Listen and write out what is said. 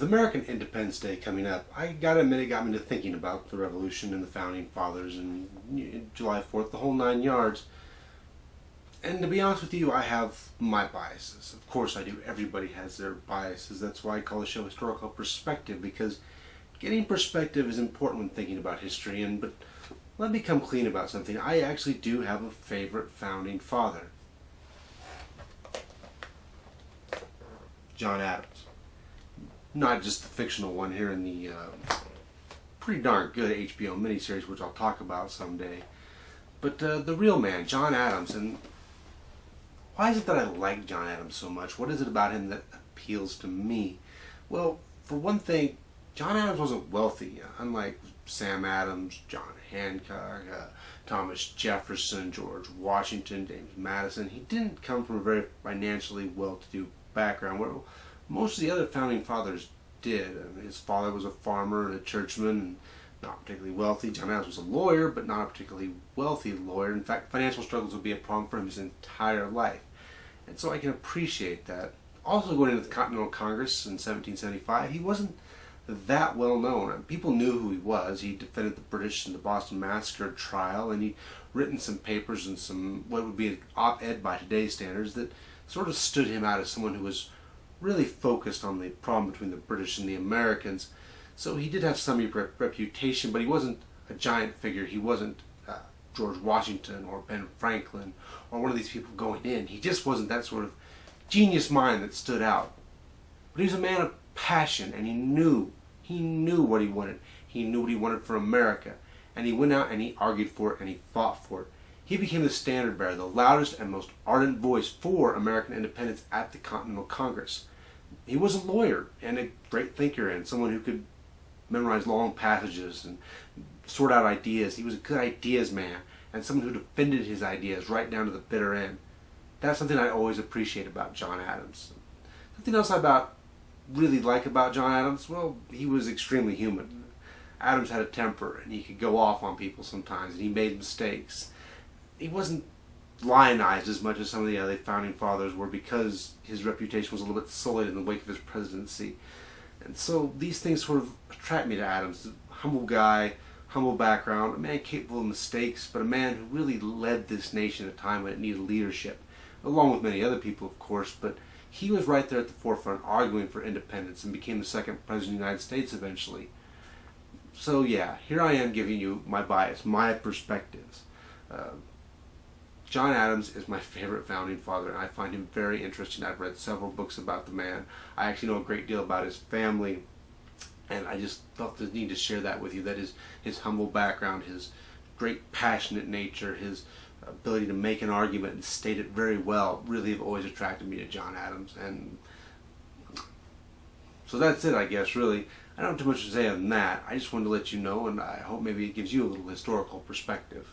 With American Independence Day coming up, I gotta admit it got me to thinking about the Revolution and the Founding Fathers and July 4th, the whole 9 yards. And to be honest with you, I have my biases. Of course I do. Everybody has their biases. That's why I call the show Historical Perspective, because getting perspective is important when thinking about history. But let me come clean about something. I actually do have a favorite founding father. John Adams. Not just the fictional one here in the pretty darn good HBO miniseries, which I'll talk about someday, but the real man, John Adams. And why is it that I like John Adams so much? What is it about him that appeals to me? Well, for one thing, John Adams wasn't wealthy, unlike Sam Adams, John Hancock, Thomas Jefferson, George Washington, James Madison. He didn't come from a very financially well-to-do background where most of the other founding fathers did. I mean, his father was a farmer and a churchman, and not particularly wealthy. John Adams was a lawyer, but not a particularly wealthy lawyer. In fact, financial struggles would be a problem for him his entire life. And so I can appreciate that. Also, going into the Continental Congress in 1775, he wasn't that well known. People knew who he was. He defended the British in the Boston Massacre trial, and he'd written some papers and some, what would be an op-ed by today's standards, that sort of stood him out as someone who was really focused on the problem between the British and the Americans. So he did have some reputation, but he wasn't a giant figure. He wasn't George Washington or Ben Franklin or one of these people going in. He just wasn't that sort of genius mind that stood out. But he was a man of passion, and he knew what he wanted. He knew what he wanted for America, and he went out and he argued for it and he fought for it. He became the standard bearer, the loudest and most ardent voice for American independence at the Continental Congress. He was a lawyer and a great thinker and someone who could memorize long passages and sort out ideas. He was a good ideas man and someone who defended his ideas right down to the bitter end. That's something I always appreciate about John Adams. Something else I really like about John Adams, well, he was extremely human. Adams had a temper, and he could go off on people sometimes, and he made mistakes. He wasn't lionized as much as some of the other founding fathers were, because his reputation was a little bit sullied in the wake of his presidency. And so these things sort of attract me to Adams. A humble guy, humble background, a man capable of mistakes, but a man who really led this nation at a time when it needed leadership, along with many other people, of course. But he was right there at the forefront arguing for independence and became the second president of the United States eventually. So yeah, here I am giving you my bias, my perspectives. John Adams is my favorite founding father, and I find him very interesting. I've read several books about the man. I actually know a great deal about his family, and I just felt the need to share that with you. That is his humble background, his great passionate nature, his ability to make an argument and state it very well really have always attracted me to John Adams. And so that's it, I guess, really. I don't have too much to say on that. I just wanted to let you know, and I hope maybe it gives you a little historical perspective.